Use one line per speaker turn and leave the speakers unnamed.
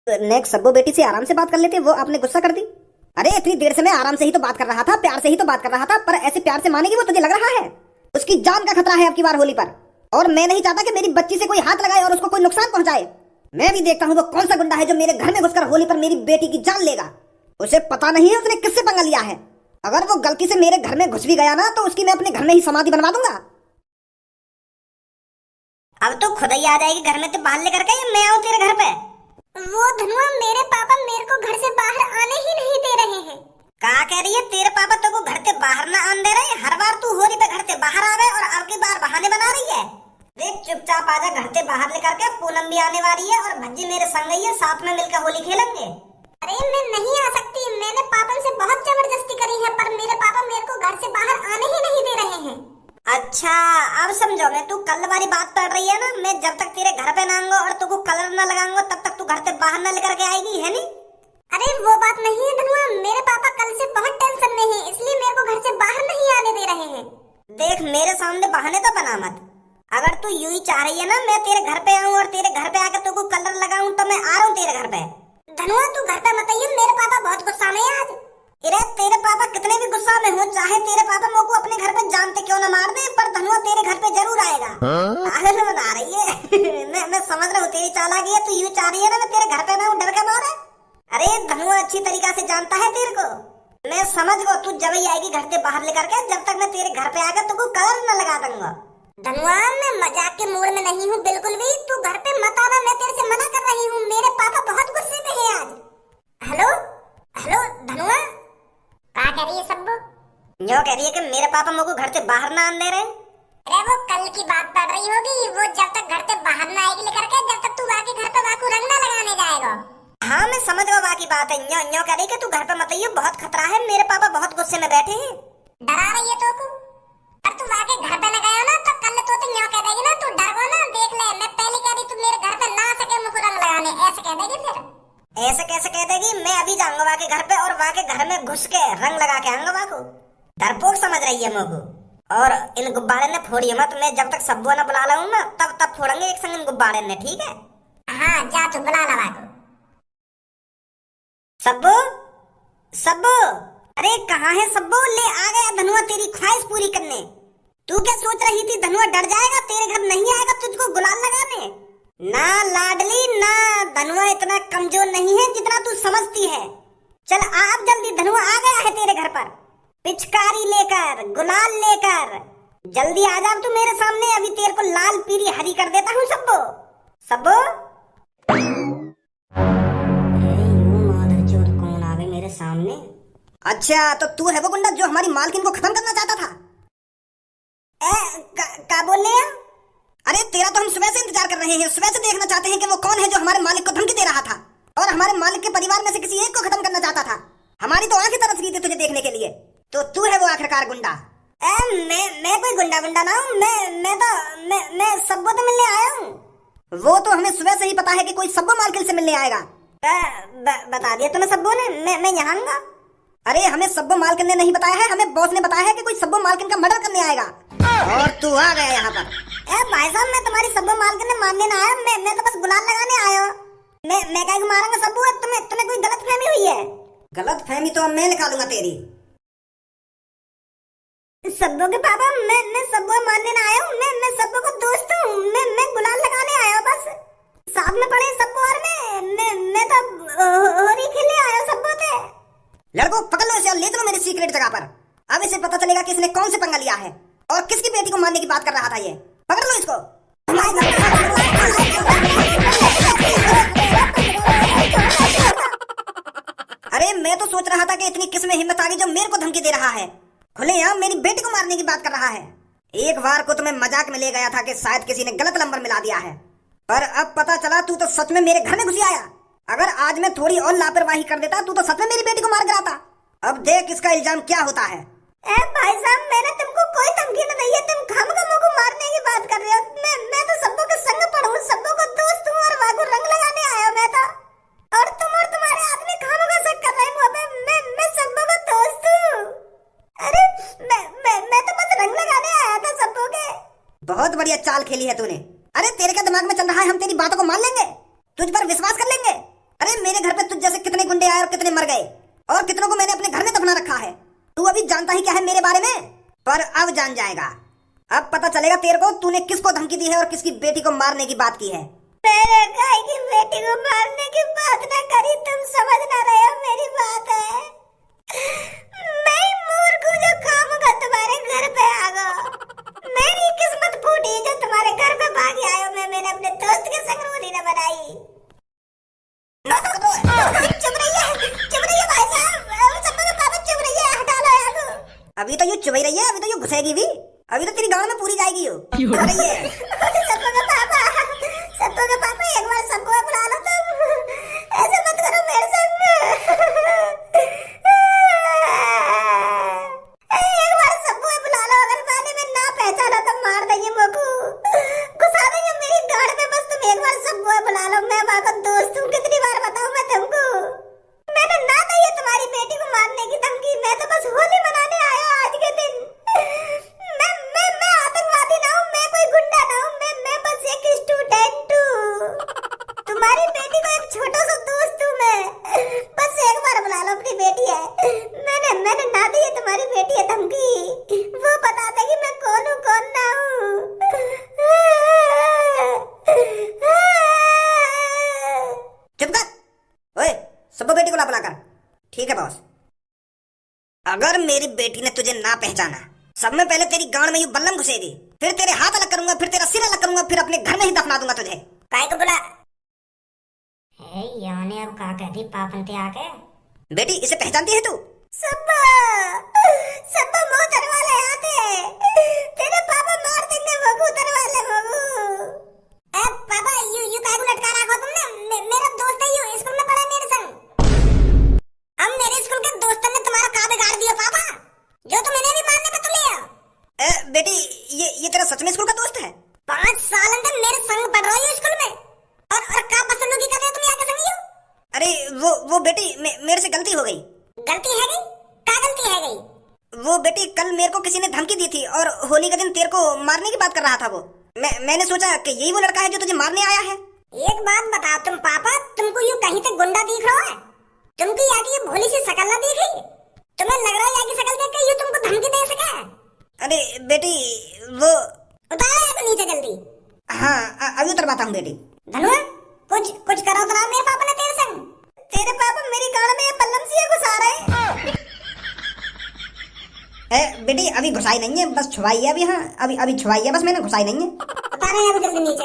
Next सब्बो बेटी से आराम से बात कर लेते, वो आपने गुस्सा कर दी। अरे इतनी देर से मैं आराम से ही तो बात कर रहा था, प्यार से ही तो बात कर रहा था, पर ऐसे प्यार से मानेगी वो? तुझे लग रहा है उसकी जान का खतरा है अब की बार होली पर, और मैं नहीं चाहता कि मेरी बच्ची से कोई हाथ लगाए और उसको कोई नुकसान पहुंचाए। मैं भी देखता हूँ वो कौन सा गुंडा है जो मेरे घर में घुसकर होली पर मेरी बेटी की जान लेगा। उसे पता नहीं है उसने किससे पंगा लिया है। अगर वो गलती से मेरे घर में घुस भी गया ना तो उसकी मैं अपने घर में ही समाधि बनवा दूंगा।
अब तो खुद ही आ जाएगी घर में, तो बाहर लेकर के मैं आऊं तेरे घर पे?
वो धनुआ, मेरे पापा मेरे को घर से बाहर आने ही नहीं दे रहे हैं।
क्या कह रही है? तेरे पापा तो को घर से बाहर ना आने दे रहे? हर बार तू होली पे घर से बाहर आवे और अब की बार बहाने बना रही है। देख चुपचाप आजा घर से बाहर लेकर के, पूनम भी आने वाली है और भज्जी मेरे संग ही है, साथ में मिलकर होली खेलेंगे।
अरे मैं नहीं आ सकती, मैंने पापा से बहुत जबरदस्ती करी है, पर मेरे पापा मेरे को घर से बाहर आने ही नहीं दे रहे हैं।
अच्छा अब समझो, मैं तू कल वाली बात पढ़ रही है ना, मैं जब तक तेरे घर पे ना आऊंगा और तुको कलर ना लगाऊंगा तब तक तू घर से बाहर ना लेकर के आएगी, है नी?
अरे वो बात नहीं है धनुआ, मेरे पापा कल से बहुत टेंशन में हैं, इसलिए मेरे को घर से बाहर नहीं आने दे रहे हैं।
देख मेरे सामने बहाने तो बना मत। अगर तू यूं ही चाह रही है ना मैं तेरे घर पे आऊं और तेरे घर पे आकर तुको कलर लगाऊं तो मैं आ रहा हूँ तेरे घर पे।
धनुआ तू घर पे मत आइए, मेरे पापा बहुत गुस्सा में है आज।
अरे तेरे पापा कितने भी गुस्सा में हो, चाहे तेरे पापा मोको अपने घर पे जानते क्यों ना मार दे, पर धनुआ तेरे घर पे जरूर आएगा। पागल बता रही है मैं समझ रहा हूँ तेरी चालाकी है, तू यूं चाह रही है ना मैं तेरे घर पे मैं डर के मारे। अरे धनुआ अच्छी तरीका से जानता है तेरे को, मैं समझ गो तू जब ही आएगी घर से बाहर लेकर के, जब तक मैं तेरे घर पे आकर तुको कलर न लगा दूंगा।
धनुआ मैं मजाक के मूड में नहीं हूँ बिल्कुल भी, तू घर पे मत आना, मैं तेरे से मना कर रही हूँ, मेरे पापा बहुत गुस्से में हैं आज। हेलो हेलो धनुआ, क्या कह रही है सब्बू?
यो कह रही है कि मेरे पापा मुझको घर से बाहर ना आने दे रहे।
अरे वो कल की बात पड़ रही होगी, वो जब तक घर से बाहर ना आएगी लेकर के, जब तक तू बाकी घर पे बाकू रंग ना लगाने जाएगा।
हाँ मैं समझ गया बाकी बात है। यो कह रही है कि तू घर पे मत आइए, बहुत खतरा है, मेरे पापा बहुत गुस्से में बैठे हैं।
डरा रही है तो को, पर तू वाके घर पे न गया ना तो कल तो यो कह देगी ना, तू डर गो ना, देख ले मैं पहले कह रही तू मेरे घर पे ना सके मुझको रंग लगाने, ऐसे कह देगी। फिर
ऐसे कैसे कह देगी? मैं अभी जाऊंगा वहाँ के घर पे और वहाँ के घर में घुस के रंग लगा के आऊंगा। वहाँ को डरपोक समझ रही है मुझको, और इन गुब्बारे ने फोड़ी मत, मैं जब तक सब्बू ना बुला लाऊं ना तब फोड़ेंगे एक संग इन गुब्बारे ने, ठीक है?
हाँ जा तू बुला ला को।
सब्बू सब्बू, अरे कहाँ है सब्बू? ले आ गया धनुआ तेरी ख्वाहिश पूरी करने। तू क्या सोच रही थी धनुआ डर जाएगा, तेरे घर नहीं आएगा तुझको गुलाल लगाने? ना लाडली ना, धनुआ इतना कमजोर नहीं है जितना तू समझती है। चल आप जल्दी, धनुआ आ गया है तेरे घर पर, पिचकारी लेकर गुलाल लेकर। जल्दी आ जा तू मेरे सामने, अभी तेरे को लाल पीली हरी कर देता हूँ सब्बू। सब्बू मादरचोद कौन आ गई मेरे सामने?
अच्छा तो तू है वो गुंडा जो हमारी मालकिन को खत्म करना चाहता था?
क्या बोल रहे हैं?
अरे तेरा तो हम सुबह से इंतजार कर रहे हैं, सुबह से देखना चाहते हैं कि वो कौन है जो हमारे मालिक को धमकी दे रहा था और हमारे मालिक के परिवार में से किसी एक को खत्म करना चाहता था। हमारी तो आंखें तरस गई थी तुझे देखने के लिए। तो तू है वो आखिरकार गुंडा?
मैं कोई गुंडा ना हूँ, मैं सब्बू से मिलने आया हूँ।
वो तो हमें सुबह से ही पता है कि कोई सब्बू मालकिन से मिलने आएगा।
बता दिया तुम्हें सब्बू ने? मैं यहाँ आऊंगा।
अरे हमें सब्बू मालकिन ने नहीं बताया है, हमें बॉस ने बताया है कि कोई सब्बू मालकिन का मर्डर करने आएगा, और तू आ गया यहाँ पर।
भाई साहब मैं तुम्हारी सब्बू मालकिन ने मारने ना आया, मैं तो बस गुलाल लगाने आया हूँ। मैं क्या मारूंगा सब्बू? तुम्हें कोई गलत फहमी हुई है?
गलत फहमी तो मैं निकालूंगा तेरी।
सब्बू के पापा, मैं सब्बू मारने ना आया हूँ, मैं सब्बू को दोस्त हूँ, मैं गुलाल लगाने आया हूँ बस। साथ में पड़े सब्बू और मैं तो होली खेलने आया हूँ सब्बू से।
लड़को पकड़ लो इसे और ले चलो मेरी सीक्रेट जगह पर। अब इसे पता चलेगा कि इसने कौन से पंगा लिया है और किसकी बेटी को मारने की बात कर रहा था ये। पकड़ लो इसको। अरे मैं तो सोच रहा था कि इतनी किस्में हिम्मत आ गई जो मेरे को धमकी दे रहा है, खुलेआम मेरी बेटी को मारने की बात कर रहा है। एक बार को तो मैं मजाक में ले गया था कि शायद किसी ने गलत नंबर मिला दिया है, पर अब पता चला तू तो सच में मेरे घर में घुस आया। अगर आज मैं थोड़ी और लापरवाही कर देता तू तो सच में मेरी बेटी को मार गिराता। अब देख इसका इल्जाम क्या होता है।
भाई साहब मैंने तुमको कोई धमकी नहीं दी है, तुम खामखा मुझको मारने की बात कर रहे हो। मैं तो सब्बू के संग पढ़ूं, सब्बू को दोस्त हूँ और वागू रंग लगाने आया मैं तो, और तुम और तुम्हारे आदमी खामखा शक कर रहे हो। मैं सब्बू का दोस्त हूँ। अरे मैं तो बस रंग लगाने आया था सब्बू के।
बहुत बढ़िया चाल खेली है तूने। अरे तेरे क्या दिमाग में चल रहा है हम तेरी बातों को मान लेंगे, तुझ पर विश्वास कर लेंगे? अरे कितने मर गए और कितनों को मैंने अपने घर में दफना रखा है। तू अभी जानता ही क्या है मेरे बारे में, पर अब जान जाएगा। अब पता चलेगा तेरे को तूने किसको धमकी दी है और किसकी बेटी को मारने की बात की है।
मेरे गाय की बेटी को मारने की बात ना करी, तुम समझ ना रहे हो मेरी बात है। मैं ही मूर्ख हूँ जो खामखा तुम्हारे घर पे आ गया। मेरी किस्मत फूटी जो तुम्हारे घर पे भाग आयो। मैंने अपने दोस्त के संग रोटी न बनाई। चुप रहिए भाई साहब, सब पापा चुप रहिए, हटा लो यार।
अभी तो यूं चुप ही रही है, अभी तो यूं घुसेगी भी, अभी तो तेरी गांव में पूरी जाएगी यो।
सबको का पापा एक बार सबको बुला लो, तुम ऐसे मत करो मेरे संग। एक बार सबको बुला लो, अगर पानी में ना पहचाना तो मार देंगे मोकू, घुसा देंगे मेरी गाड़ में। बस तुम एक बार सबको बुला लो, मैं वहां का दोस्त हूँ, कितनी बार बताऊं मैं तुमको। मैंने ना दी है तुम्हारी बेटी को मारने की धमकी, मैं तो बस होली मनाने आया आज के दिन। मैं आतंकवादी ना हूँ, मैं कोई गुंडा ना हूँ, मैं बस एक स्टूडेंट हूँ। तुम्हारी बेटी को एक छोटा सा दोस्त हूँ मैं, बस एक बार बुला लो, अपनी बेटी है। मैंने ना दी है तुम्हारी बेटी है धमकी, वो बता देगी मैं कौन हूँ कौन ना हूँ।
चुप कर, ओए सबको बेटी को ला बुला कर। ठीक है बॉस। अगर मेरी बेटी ने तुझे ना पहचाना, सब में पहले तेरी गांड में यूं बल्लम घुसेगी, फिर तेरे हाथ अलग करूंगा, फिर तेरा सिर अलग करूंगा, फिर अपने घर में ही दफना दूंगा तुझे।
काय को बुला है याने अब का कहती पापन ते आके।
बेटी इसे पहचानती है तू?
सब्बा मोटर वाले आते, तेरे पापा मार देंगे मगू, दरवाजे मगू।
ए पापा यू काय को लटका रखा तुमने? मेरा दोस्त है, यू स्कूल में पढ़ा मेरे संग। अब मेरे स्कूल के दोस्तों ने तुम्हारा का बिगाड़ दिया पापा, जो तुम इन्हें भी मारने पे तुले हो।
बेटी ये तेरा सच में स्कूल का दोस्त है?
5 साल अंदर मेरे संग पढ़ रही हो स्कूल में, और का बदतमीजी कर रहे हो तुम यहाँ के संग?
अरे वो बेटी मेरे से गलती हो गई।
गलती है गई? क्या गलती है गई?
वो बेटी कल मेरे को किसी ने धमकी दी थी और होली के दिन तेरे को मारने की बात कर रहा था वो। मैंने सोचा कि यही वो लड़का है जो तुझे मारने आया है।
एक बात बताओ तुम पापा, तुमको यूं कहीं तक गुंडा दिख रहा है? तुमको यहाँ की ये भोली सी शकल ना दिख रही? तुम्हें लग रहा है यहाँ की शकल देख के यूं तुमको धमकी दे सका?
अरे बेटी वो
उतारो तो नीचे जल्दी।
हाँ अभी उतरवाता हूँ बेटी।
धनुआ कुछ करो तो ना मेरे पापा ने तेरे संग।
तेरे पापा मेरी गाड़ में बल्लम सी घुसा रहे।
बेटी अभी घुसाई नहीं है, बस छुपाई है अभी। हाँ अभी छुपाई है बस, मैंने घुसाई नहीं है।
उतारो यहाँ को जल्दी नीचे।